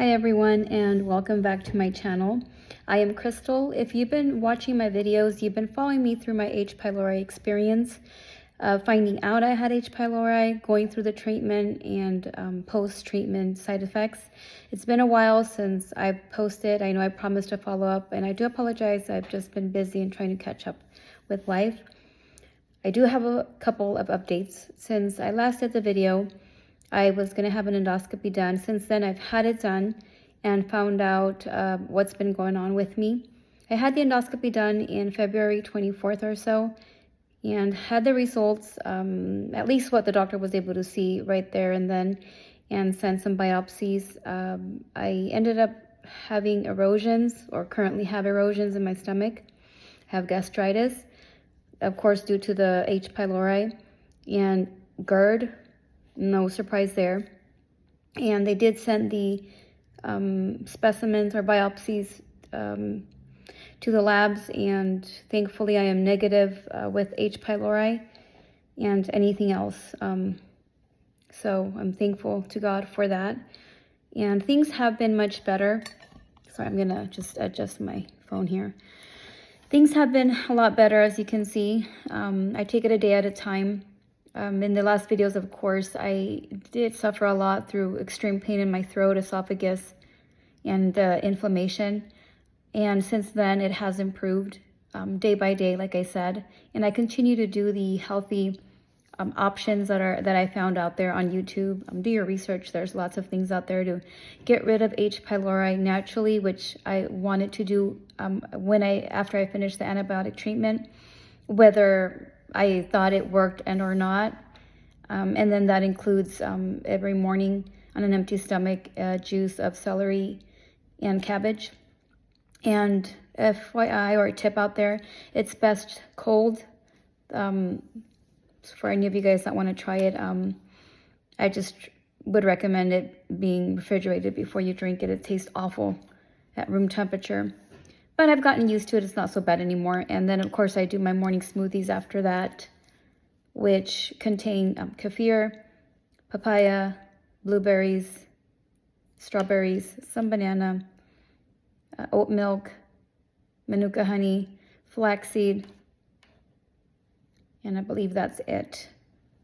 Hi everyone, and welcome back to my channel. I am Crystal. If you've been watching my videos, you've been following me through my H. pylori experience, finding out I had H. pylori, going through the treatment, and post-treatment side effects. It's been a while since I've posted. I know I promised to follow up, and I do apologize. I've just been busy and trying to catch up with life. I do have a couple of updates. Since I last did the video, I was going to have an endoscopy done. Since then, I've had it done and found out what's been going on with me. I had the endoscopy done in February 24th or so and had the results, at least what the doctor was able to see right there and then, and sent some biopsies. I ended up having erosions, or currently have erosions in my stomach, have gastritis, of course, due to the H. pylori, and GERD. No surprise there. And they did send the specimens or biopsies to the labs, and thankfully I am negative with H. pylori and anything else. So I'm thankful to God for that. And things have been much better. Sorry, I'm gonna just adjust my phone here. Things have been a lot better, as you can see. I take it a day at a time. In the last videos, of course, I did suffer a lot through extreme pain in my throat, esophagus, and inflammation. And since then, it has improved day by day, like I said. And I continue to do the healthy options that I found out there on YouTube. Do your research. There's lots of things out there to get rid of H. pylori naturally, which I wanted to do after I finished the antibiotic treatment, whether I thought it worked or not. And then that includes every morning on an empty stomach, juice of celery and cabbage. And FYI, or a tip out there, it's best cold. For any of you guys that want to try it, I just would recommend it being refrigerated before you drink it. It tastes awful at room temperature. But I've gotten used to it. It's not so bad anymore. And then, of course, I do my morning smoothies after that, which contain kefir, papaya, blueberries, strawberries, some banana, oat milk, manuka honey, flaxseed, and I believe that's it.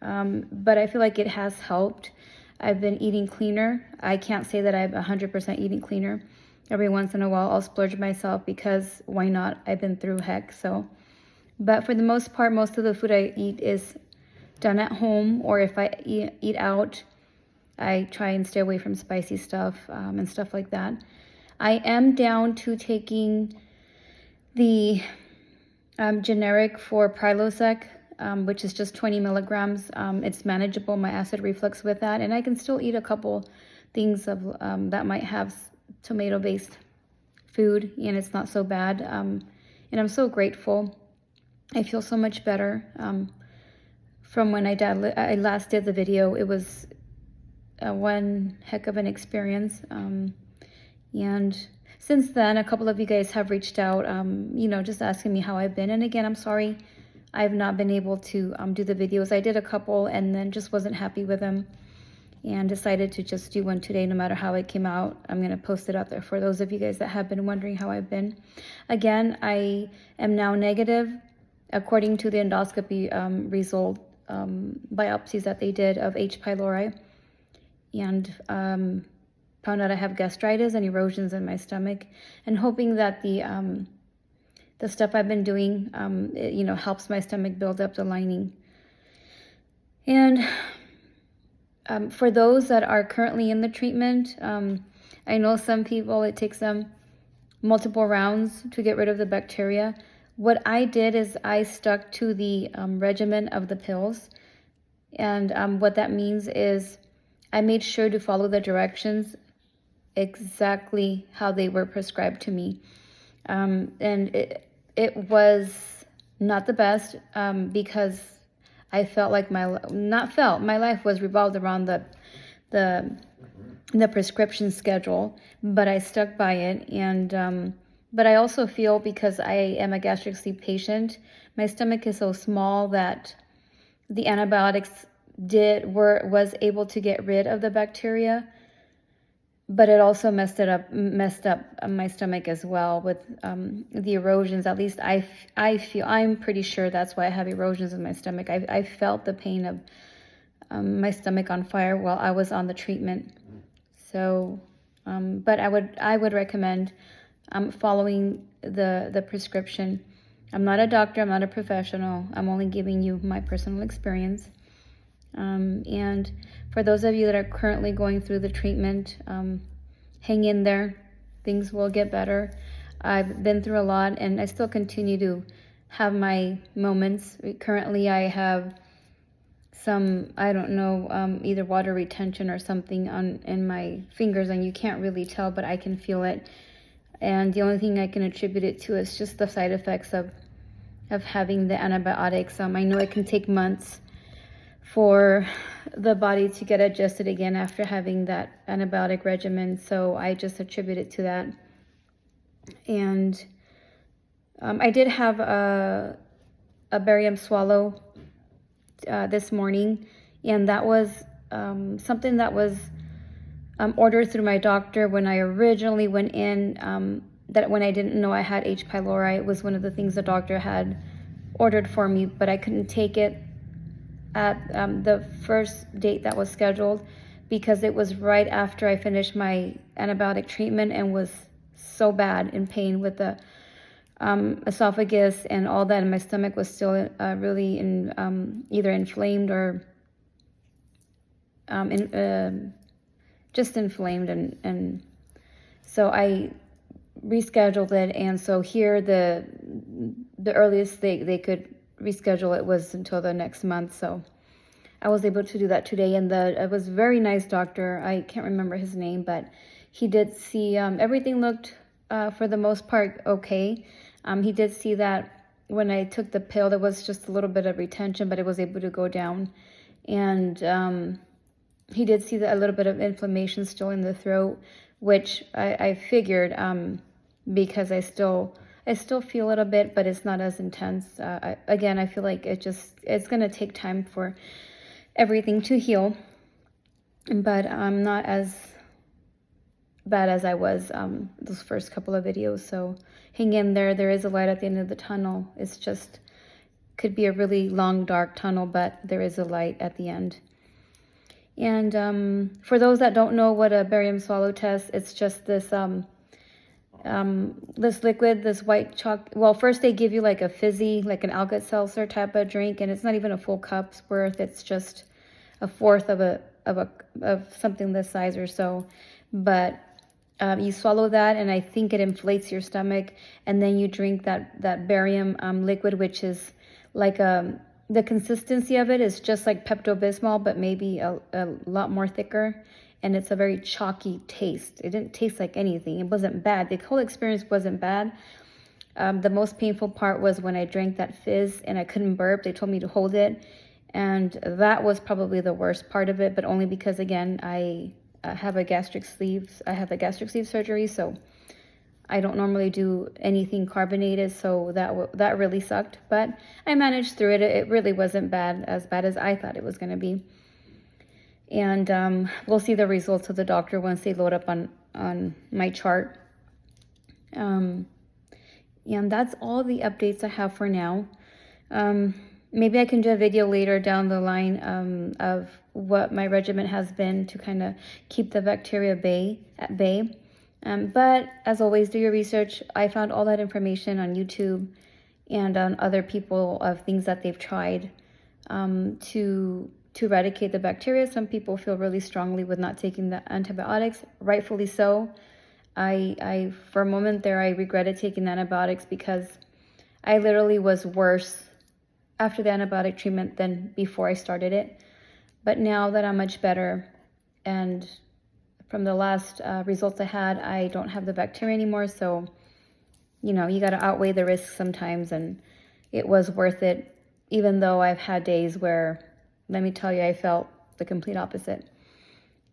But I feel like it has helped. I've been eating cleaner. I can't say that I'm 100% eating cleaner. Every once in a while, I'll splurge myself because why not? I've been through heck, so. But for the most part, most of the food I eat is done at home, or if I eat out, I try and stay away from spicy stuff and stuff like that. I am down to taking the generic for Prilosec, which is just 20 milligrams. It's manageable, my acid reflux with that, and I can still eat a couple things of that might have tomato-based food, and it's not so bad. And I'm so grateful. I feel so much better from when I last did the video. It was one heck of an experience. And since then, a couple of you guys have reached out, just asking me how I've been. And again, I'm sorry I've not been able to do the videos. I did a couple and then just wasn't happy with them, and decided to just do one today no matter how it came out. I'm going to post it out there for those of you guys that have been wondering how I've been. Again, I am now negative according to the endoscopy result biopsies that they did of H. pylori, and found out I have gastritis and erosions in my stomach, and hoping that the stuff I've been doing helps my stomach build up the lining. And for those that are currently in the treatment, I know some people, it takes them multiple rounds to get rid of the bacteria. What I did is I stuck to the regimen of the pills. And what that means is I made sure to follow the directions exactly how they were prescribed to me. And it was not the best because I felt like my life was revolved around the prescription schedule, but I stuck by it. And but I also feel, because I am a gastric sleeve patient, my stomach is so small that the antibiotics was able to get rid of the bacteria. but it also messed up my stomach as well with the erosions. At least I'm pretty sure that's why I have erosions in my stomach. I felt the pain of my stomach on fire while I was on the treatment. So, but I would recommend following the prescription. I'm not a doctor, I'm not a professional. I'm only giving you my personal experience. And for those of you that are currently going through the treatment, hang in there. Things will get better. I've been through a lot, and I still continue to have my moments. Currently, I have some, I don't know, either water retention or something in my fingers, and you can't really tell, but I can feel it. And the only thing I can attribute it to is just the side effects of having the antibiotics. I know it can take months for the body to get adjusted again after having that antibiotic regimen, so I just attribute it to that. And I did have a barium swallow this morning, and that was something that was ordered through my doctor when I originally went in. That when I didn't know I had H. pylori, it was one of the things the doctor had ordered for me, but I couldn't take it at the first date that was scheduled because it was right after I finished my antibiotic treatment and was so bad in pain with the esophagus and all that, and my stomach was still really either inflamed or just inflamed, and so I rescheduled it. And so here the earliest they could reschedule it was until the next month, so I was able to do that today. And it was a very nice doctor. I can't remember his name, but he did see everything looked for the most part okay. He did see that when I took the pill there was just a little bit of retention, but it was able to go down. And he did see a little bit of inflammation still in the throat, which I figured because I still feel a little bit, but it's not as intense. Again, I feel like it's going to take time for everything to heal, but I'm not as bad as I was those first couple of videos. So hang in there. There is a light at the end of the tunnel. It's just could be a really long, dark tunnel, but there is a light at the end. And for those that don't know what a barium swallow test, it's just this this liquid, this white chalk. Well, first they give you like a fizzy, like an Alka-Seltzer type of drink, and it's not even a full cup's worth. It's just a fourth of something this size or so. But you swallow that, and I think it inflates your stomach, and then you drink that barium liquid, which is like the consistency of it is just like Pepto-Bismol, but maybe a lot more thicker. And it's a very chalky taste. It didn't taste like anything. It wasn't bad. The whole experience wasn't bad. The most painful part was when I drank that fizz and I couldn't burp. They told me to hold it. And that was probably the worst part of it, but only because, again, I have a gastric sleeve surgery, so I don't normally do anything carbonated, so that really sucked. But I managed through it. It really wasn't as bad as I thought it was going to be. And we'll see the results of the doctor once they load up on my chart. And that's all the updates I have for now. Maybe I can do a video later down the line of what my regimen has been to kind of keep the bacteria at bay. But as always, do your research. I found all that information on YouTube and on other people of things that they've tried to eradicate the bacteria. Some people feel really strongly with not taking the antibiotics, rightfully so. I for a moment there, I regretted taking antibiotics because I literally was worse after the antibiotic treatment than before I started it. But now that I'm much better, and from the last results I had, I don't have the bacteria anymore. So, you know, you got to outweigh the risks sometimes, and it was worth it, even though I've had days where, let me tell you, I felt the complete opposite.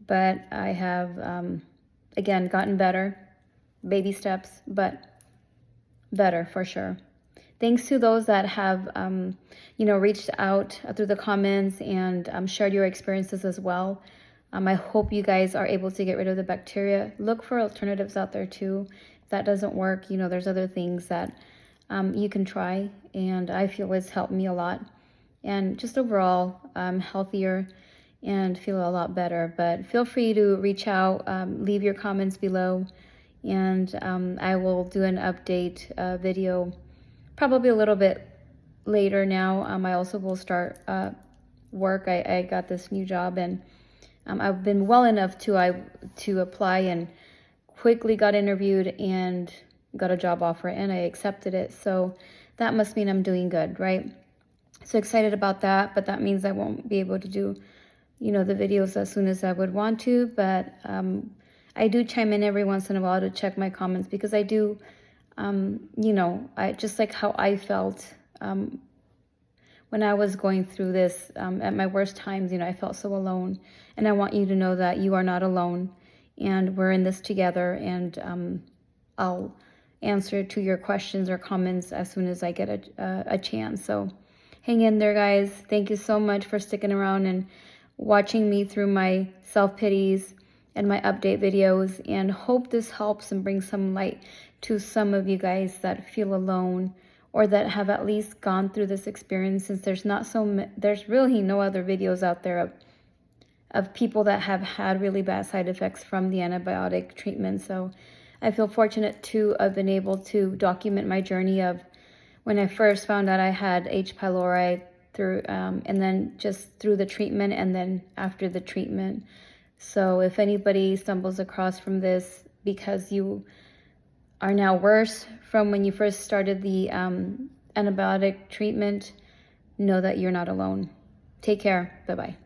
But I have, again, gotten better, baby steps, but better for sure. Thanks to those that have, reached out through the comments and shared your experiences as well. I hope you guys are able to get rid of the bacteria. Look for alternatives out there too. If that doesn't work, you know, there's other things that you can try, and I feel it's helped me a lot. And just overall, I'm healthier and feel a lot better. But feel free to reach out, leave your comments below, and I will do an update video probably a little bit later now. I also will start work. I got this new job, and I've been well enough to apply, and quickly got interviewed and got a job offer, and I accepted it. So that must mean I'm doing good, right? So excited about that, but that means I won't be able to do, you know, the videos as soon as I would want to. But I do chime in every once in a while to check my comments, because I do, you know, I just like how I felt when I was going through this at my worst times. You know, I felt so alone, and I want you to know that you are not alone, and we're in this together. And I'll answer to your questions or comments as soon as I get a chance. So hang in there, guys. Thank you so much for sticking around and watching me through my self-pities and my update videos, and hope this helps and brings some light to some of you guys that feel alone, or that have at least gone through this experience, since there's really no other videos out there of people that have had really bad side effects from the antibiotic treatment. So I feel fortunate to have been able to document my journey of when I first found out I had H. pylori, through and then just through the treatment, and then after the treatment. So if anybody stumbles across from this because you are now worse from when you first started the antibiotic treatment, know that you're not alone. Take care. Bye-bye.